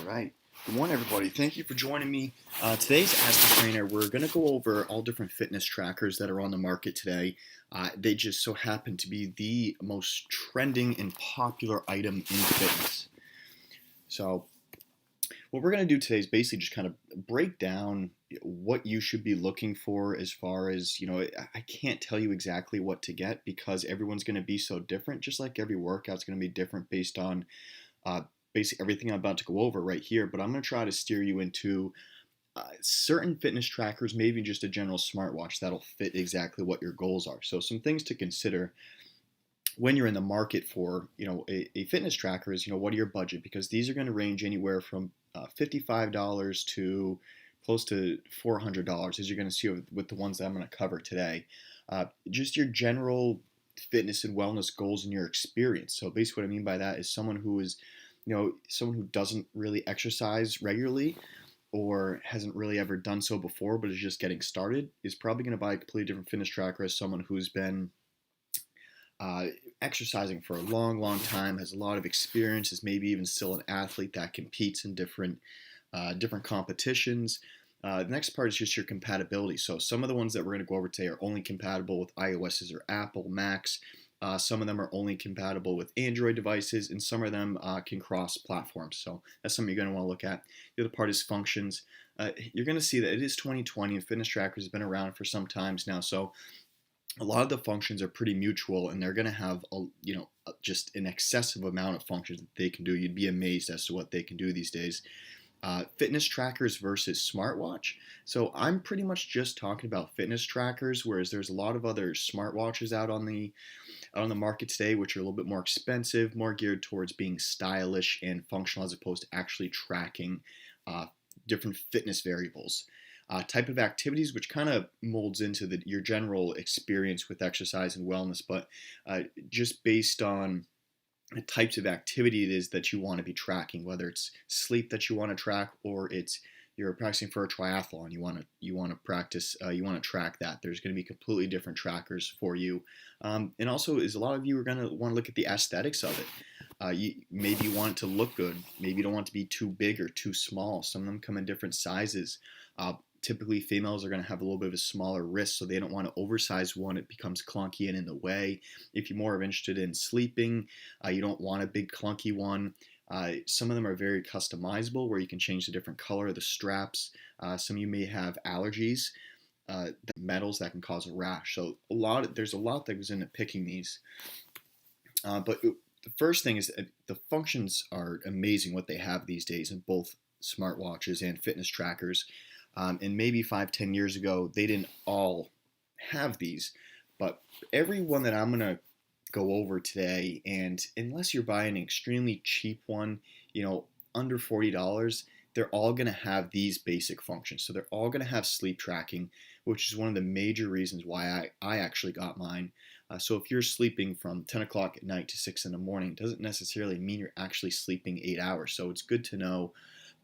All right. Good morning, everybody. Thank you for joining me. Today's Ask the Trainer, we're going to go over all different fitness trackers that are on the market today. They just so happen to be the most trending and popular item in fitness. So, what we're going to do today is basically just kind of break down what you should be looking for as far as, I can't tell you exactly what to get because everyone's going to be so different, just like every workout's going to be different based on uh, basically everything I'm about to go over right here, but I'm going to try to steer you into certain fitness trackers, maybe just a general smartwatch that'll fit exactly what your goals are. So some things to consider when you're in the market for, a fitness tracker is, what are your budget? Because these are going to range anywhere from $55 to close to $400, as you're going to see with the ones that I'm going to cover today. Just your general fitness and wellness goals and your experience. So basically what I mean by that is someone who doesn't really exercise regularly or hasn't really ever done so before but is just getting started is probably going to buy a completely different fitness tracker as someone who's been uh, exercising for a long, long time, has a lot of experience, is maybe even still an athlete that competes in different competitions. The next part is just your compatibility. So some of the ones that we're going to go over today are only compatible with iOS's or Apple Macs. Some of them are only compatible with Android devices, and some of them can cross platforms. So that's something you're going to want to look at. The other part is functions. You're going to see that it is 2020, and fitness trackers have been around for some times now. So a lot of the functions are pretty mutual, and they're going to have just an excessive amount of functions that they can do. You'd be amazed as to what they can do these days. Fitness trackers versus smartwatch. So I'm pretty much just talking about fitness trackers, whereas there's a lot of other smartwatches out on the market today, which are a little bit more expensive, more geared towards being stylish and functional as opposed to actually tracking uh, different fitness variables. Type of activities, which kind of molds into your general experience with exercise and wellness, but just based on the types of activity it is that you want to be tracking, whether it's sleep that you want to track or it's you're practicing for a triathlon, you want to practice, you want to track that. There's going to be completely different trackers for you, and also is a lot of you are going to want to look at the aesthetics of it. Maybe you want it to look good. Maybe you don't want it to be too big or too small. Some of them come in different sizes. Typically, females are going to have a little bit of a smaller wrist, so they don't want to oversize one. It becomes clunky and in the way. If you're more interested in sleeping, you don't want a big clunky one. Some of them are very customizable, where you can change the different color of the straps. Some of you may have allergies, metals that can cause a rash. So there's a lot that goes into picking these. But the first thing is the functions are amazing what they have these days in both smartwatches and fitness trackers. And maybe 5, 10 years ago, they didn't all have these, but every one that I'm going to go over today, and unless you're buying an extremely cheap one, under $40, they're all going to have these basic functions. So they're all going to have sleep tracking, which is one of the major reasons why I actually got mine. So if you're sleeping from 10 o'clock at night to 6 in the morning, it doesn't necessarily mean you're actually sleeping 8 hours. So it's good to know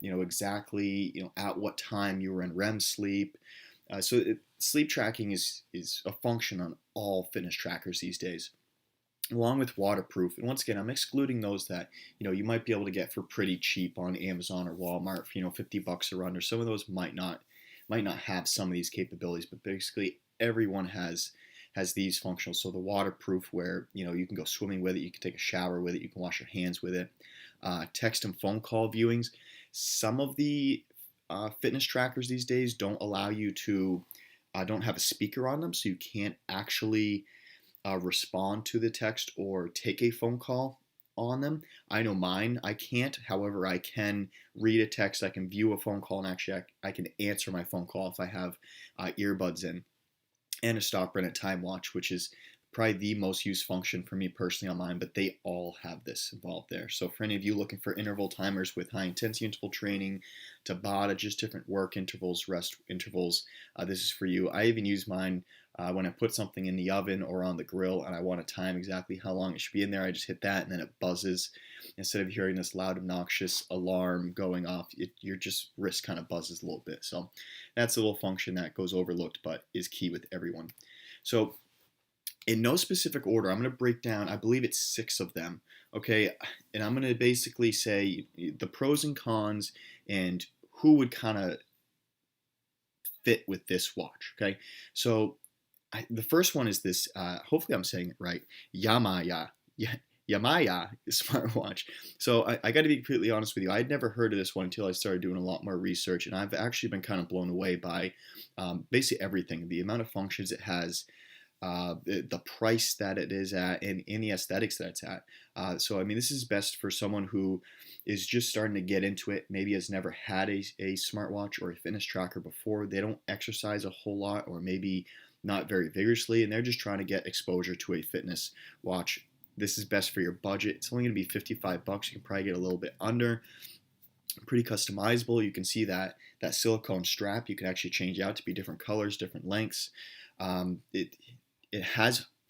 exactly, at what time you were in REM sleep. Sleep tracking is a function on all fitness trackers these days, along with waterproof. And once again, I'm excluding those that, you might be able to get for pretty cheap on Amazon or Walmart for, $50 or under. Some of those might not have some of these capabilities, but basically everyone has these functional. So the waterproof, where you can go swimming with it, you can take a shower with it, you can wash your hands with it. Text and phone call viewings. Some of the fitness trackers these days don't allow you to don't have a speaker on them, so you can't actually respond to the text or take a phone call on them. I know mine, I can't. However, I can read a text, I can view a phone call, and actually I can answer my phone call if I have earbuds in, and a stopper and a time watch, which is probably the most used function for me personally on mine, but they all have this involved there. So for any of you looking for interval timers with high intensity interval training, Tabata, just different work intervals, rest intervals, this is for you. I even use mine when I put something in the oven or on the grill and I want to time exactly how long it should be in there. I just hit that and then it buzzes. Instead of hearing this loud, obnoxious alarm going off, your just wrist kind of buzzes a little bit. So that's a little function that goes overlooked but is key with everyone. So in no specific order, I'm going to break down, I believe it's six of them. Okay. And I'm going to basically say the pros and cons and who would kind of fit with this watch. Okay. So the first one is this, hopefully I'm saying it right, Yamaya. Yamaya smartwatch. So I got to be completely honest with you. I'd never heard of this one until I started doing a lot more research, and I've actually been kind of blown away by basically everything, the amount of functions it has, the price that it is at, and the aesthetics that it's at. So, I mean, this is best for someone who is just starting to get into it, maybe has never had a smartwatch or a fitness tracker before. They don't exercise a whole lot, or maybe not very vigorously, and they're just trying to get exposure to a fitness watch. This is best for your budget. It's only going to be 55 bucks. You can probably get a little bit under. Pretty customizable. You can see that silicone strap. You can actually change out to be different colors, different lengths.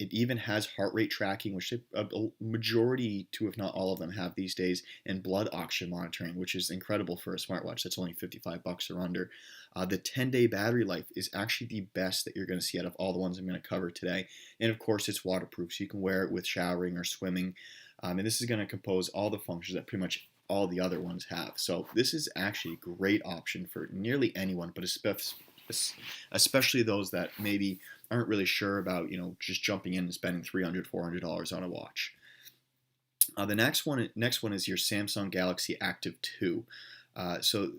It even has heart rate tracking, which a majority to, if not all of them, have these days, and blood oxygen monitoring, which is incredible for a smartwatch that's only 55 bucks or under. The 10-day battery life is actually the best that you're going to see out of all the ones I'm going to cover today. And of course, it's waterproof, so you can wear it with showering or swimming. And this is going to compose all the functions that pretty much all the other ones have. So this is actually a great option for nearly anyone, but especially those that maybe aren't really sure about, just jumping in and spending $300, $400 on a watch. The next one is your Samsung Galaxy Active 2. So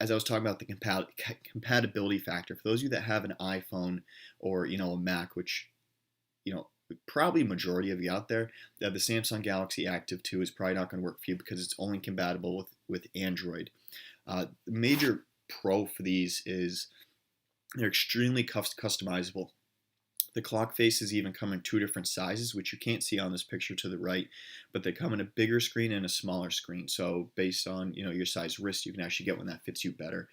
as I was talking about the compatibility factor, for those of you that have an iPhone or a Mac, which probably majority of you out there, the Samsung Galaxy Active 2 is probably not going to work for you because it's only compatible with Android. The major pro for these is they're extremely customizable. The clock faces even come in two different sizes, which you can't see on this picture to the right, but they come in a bigger screen and a smaller screen. So based on your size wrist, you can actually get one that fits you better.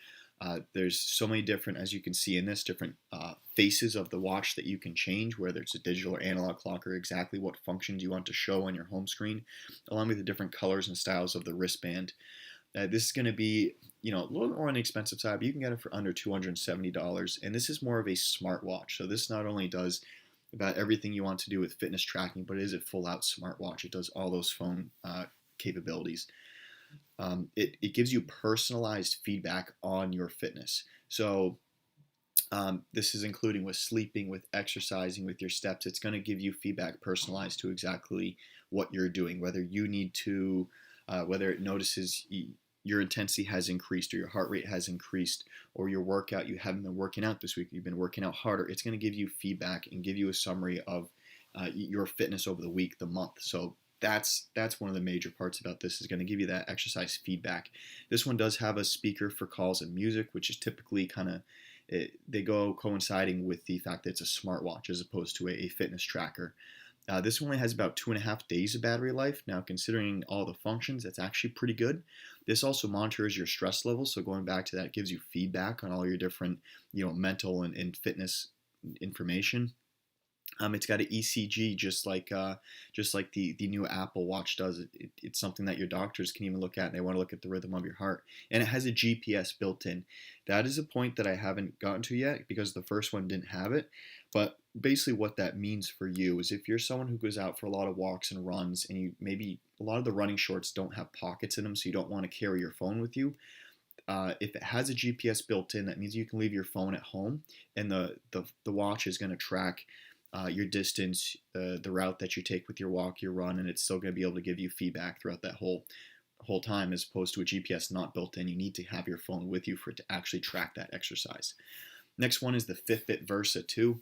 There's so many different, as you can see in this, different faces of the watch that you can change, whether it's a digital or analog clock, or exactly what functions you want to show on your home screen, along with the different colors and styles of the wristband. This is going to be, a little more on the expensive side, but you can get it for under $270. And this is more of a smartwatch. So this not only does about everything you want to do with fitness tracking, but it is a full-out smartwatch. It does all those phone capabilities. It gives you personalized feedback on your fitness. So this is including with sleeping, with exercising, with your steps. It's going to give you feedback personalized to exactly what you're doing, whether you need to, whether it notices your intensity has increased, or your heart rate has increased, or your workout, you haven't been working out this week, you've been working out harder. It's going to give you feedback and give you a summary of your fitness over the week, the month. So that's one of the major parts about this, is going to give you that exercise feedback. This one does have a speaker for calls and music, which is typically kind of, they go coinciding with the fact that it's a smartwatch as opposed to a fitness tracker. This only has about 2.5 days of battery life. Now, considering all the functions, that's actually pretty good. This also monitors your stress levels. So going back to that, gives you feedback on all your different, mental and fitness information. It's got an ECG, just like the new Apple Watch does. It's something that your doctors can even look at, and they want to look at the rhythm of your heart. And it has a GPS built in. That is a point that I haven't gotten to yet because the first one didn't have it. But basically what that means for you is if you're someone who goes out for a lot of walks and runs, and maybe a lot of the running shorts don't have pockets in them, so you don't want to carry your phone with you. If it has a GPS built in, that means you can leave your phone at home, and the watch is going to track your distance, the route that you take with your walk, your run, and it's still going to be able to give you feedback throughout that whole time, as opposed to a GPS not built in. You need to have your phone with you for it to actually track that exercise. Next one is the Fitbit Versa 2.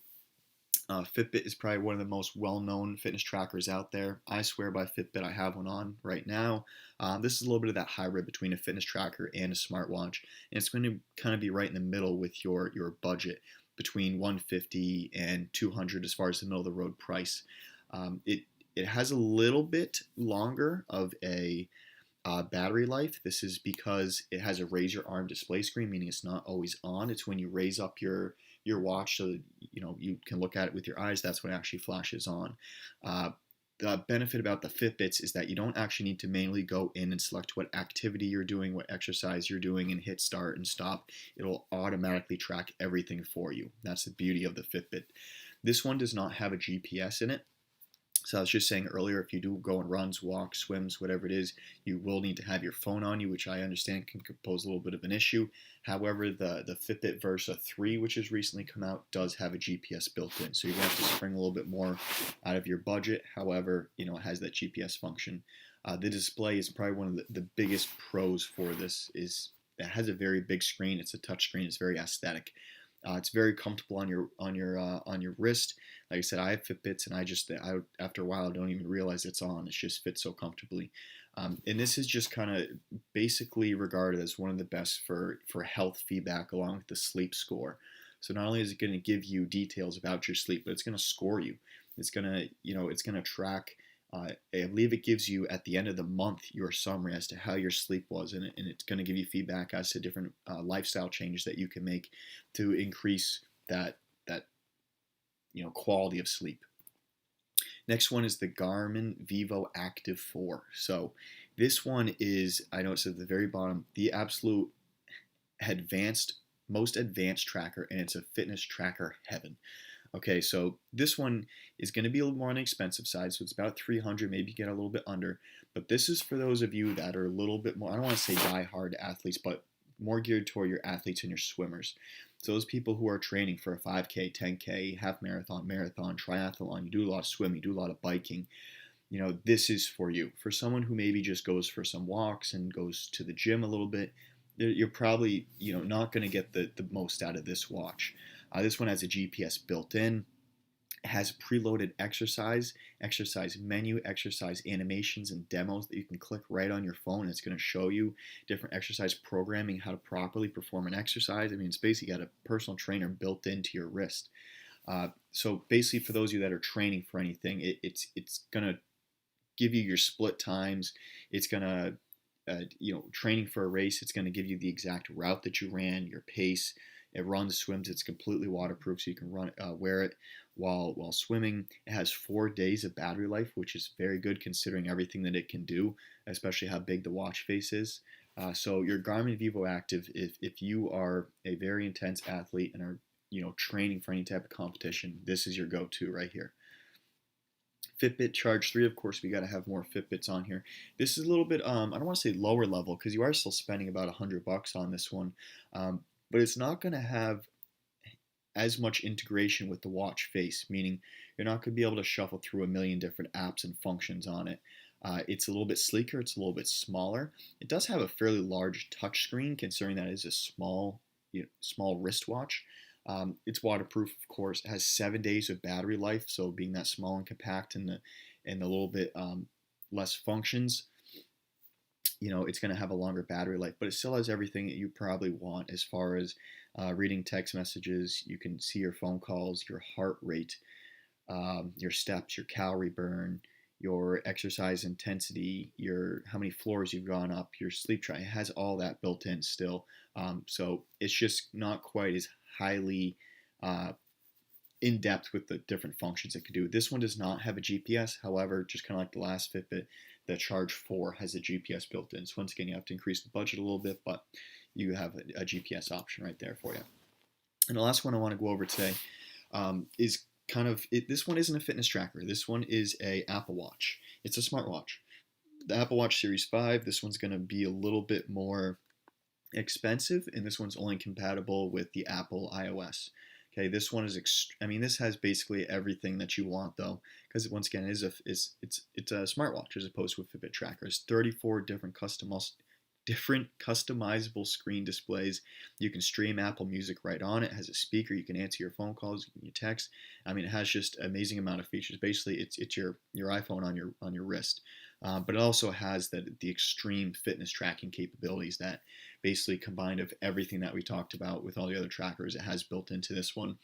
Fitbit is probably one of the most well-known fitness trackers out there. I swear by Fitbit. I have one on right now. This is a little bit of that hybrid between a fitness tracker and a smartwatch, and it's going to kind of be right in the middle with your budget, between $150 and $200 as far as the middle of the road price. It has a little bit longer of a battery life. This is because it has a raise your arm display screen, meaning it's not always on. It's when you raise up your watch so that, you can look at it with your eyes, that's when it actually flashes on. The benefit about the Fitbits is that you don't actually need to manually go in and select what activity you're doing, what exercise you're doing, and hit start and stop. It'll automatically track everything for you. That's the beauty of the Fitbit. This one does not have a GPS in it. So I was just saying earlier, if you do go on runs, walks, swims, whatever it is, you will need to have your phone on you, which I understand can pose a little bit of an issue. However, the Fitbit Versa 3, which has recently come out, does have a GPS built in. So you're going to have to spring a little bit more out of your budget. However, it has that GPS function. The display is probably one of the biggest pros for this. Is it has a very big screen. It's a touch screen. It's very aesthetic. It's very comfortable on your wrist. Like I said, I have Fitbits, and after a while I don't even realize it's on. It just fits so comfortably. And this is just kind of basically regarded as one of the best for health feedback, along with the sleep score. So not only is it going to give you details about your sleep, but it's going to score you. It's going to it's going to track. I believe it gives you at the end of the month your summary as to how your sleep was, and it's going to give you feedback as to different lifestyle changes that you can make to increase that quality of sleep. Next one is the Garmin Vivo Active 4. So this one is, I know it's at the very bottom, the absolute most advanced tracker, and it's a fitness tracker heaven. Okay, so this one is going to be a little more on the expensive side, so it's about $300, maybe get a little bit under. But this is for those of you that are a little bit more, I don't want to say die-hard athletes, but more geared toward your athletes and your swimmers. So those people who are training for a 5K, 10K, half marathon, triathlon, you do a lot of swimming, you do a lot of biking, this is for you. For someone who maybe just goes for some walks and goes to the gym a little bit, you're probably, not going to get the most out of this watch. This one has a GPS built in. It has preloaded exercise menu, exercise animations, and demos that you can click right on your phone. It's going to show you different exercise programming, how to properly perform an exercise. I mean, it's basically got a personal trainer built into your wrist. So basically, for those of you that are training for anything, it's going to give you your split times. It's going to training for a race, it's going to give you the exact route that you ran, your pace. It runs, swims. It's completely waterproof, so you can wear it while swimming. It has 4 days of battery life, which is very good considering everything that it can do, especially how big the watch face is. So your Garmin Vivo Active, if you are a very intense athlete and are training for any type of competition, this is your go-to right here. Fitbit Charge 3, of course, we got to have more Fitbits on here. This is a little bit, I don't want to say lower level, because you are still spending about $100 on this one, but it's not going to have as much integration with the watch face, meaning you're not going to be able to shuffle through a million different apps and functions on it. It's a little bit sleeker, it's a little bit smaller. It does have a fairly large touchscreen, considering that it is a small wristwatch. It's waterproof, of course. It has 7 days of battery life, so being that small and compact and a little bit less functions, it's going to have a longer battery life, but it still has everything that you probably want as far as reading text messages. You can see your phone calls, your heart rate, your steps, your calorie burn, your exercise intensity, how many floors you've gone up, your sleep track. It has all that built in still. So it's just not quite as highly in depth with the different functions it can do. This one does not have a GPS. However, just kind of like the last Fitbit, the Charge 4 has a GPS built in. So once again, you have to increase the budget a little bit, but you have a GPS option right there for you. And the last one I want to go over today is this one isn't a fitness tracker. This one is a Apple Watch. It's a smartwatch. The Apple Watch Series 5, this one's going to be a little bit more expensive, and this one's only compatible with the Apple iOS. Okay, this one is, this has basically everything that you want, though, because once again, it's a smartwatch as opposed to a Fitbit tracker. It's 34 different customizable screen displays. You can stream Apple Music right on it. It has a speaker. You can answer your phone calls, you can text. It has just an amazing amount of features. Basically, it's your iPhone on your wrist. But it also has the extreme fitness tracking capabilities that basically combined of everything that we talked about with all the other trackers. It has built into this one,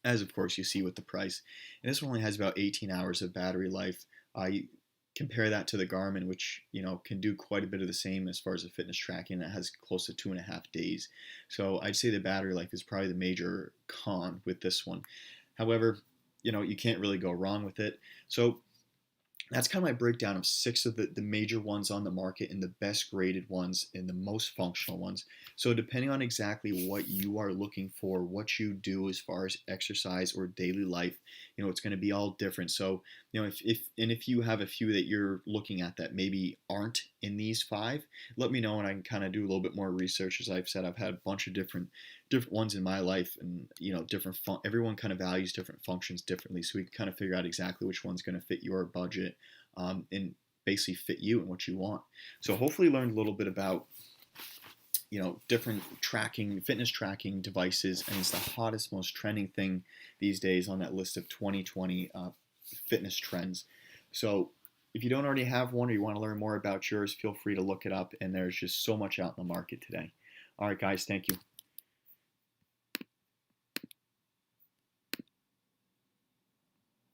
as of course you see with the price. And this one only has about 18 hours of battery life. You compare that to the Garmin, which can do quite a bit of the same as far as the fitness tracking. That has close to 2.5 days. So I'd say the battery life is probably the major con with this one. However, you can't really go wrong with it. So That's kind of my breakdown of six of the major ones on the market and the best graded ones and the most functional ones. So depending on exactly what you are looking for, what you do as far as exercise or daily life, it's going to be all different. So, if you have a few that you're looking at that maybe aren't in these five, let me know and I can kind of do a little bit more research. As I've said, I've had a bunch of different ones in my life, and everyone kind of values different functions differently, so we can kind of figure out exactly which one's going to fit your budget, and basically fit you and what you want. So hopefully learned a little bit about different fitness tracking devices, and it's the hottest, most trending thing these days on that list of 2020 fitness trends. So if you don't already have one or you want to learn more about yours, feel free to look it up, and there's just so much out in the market today. All right, guys, thank you.